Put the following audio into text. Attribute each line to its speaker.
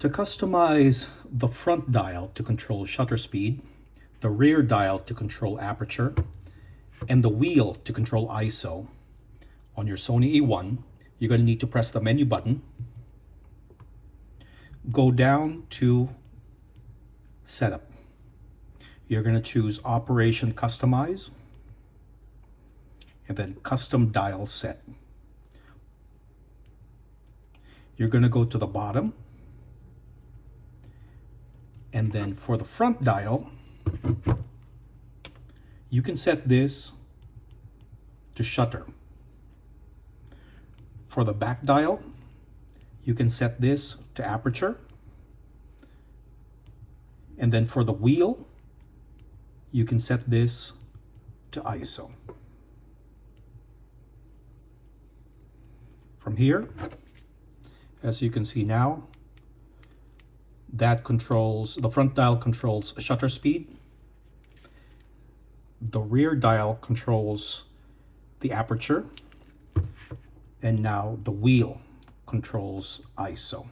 Speaker 1: To customize the front dial to control shutter speed, the rear dial to control aperture, and the wheel to control ISO on your Sony A1, you're going to need to press the menu button, go down to Setup. You're going to choose Operation Customize, and then Custom Dial Set. You're going to go to the bottom, and then for the front dial, you can set this to shutter. For the back dial, you can set this to aperture. And then for the wheel, you can set this to ISO. From here, as you can see now, that controls, the front dial controls shutter speed. The rear dial controls the aperture. And now the wheel controls ISO.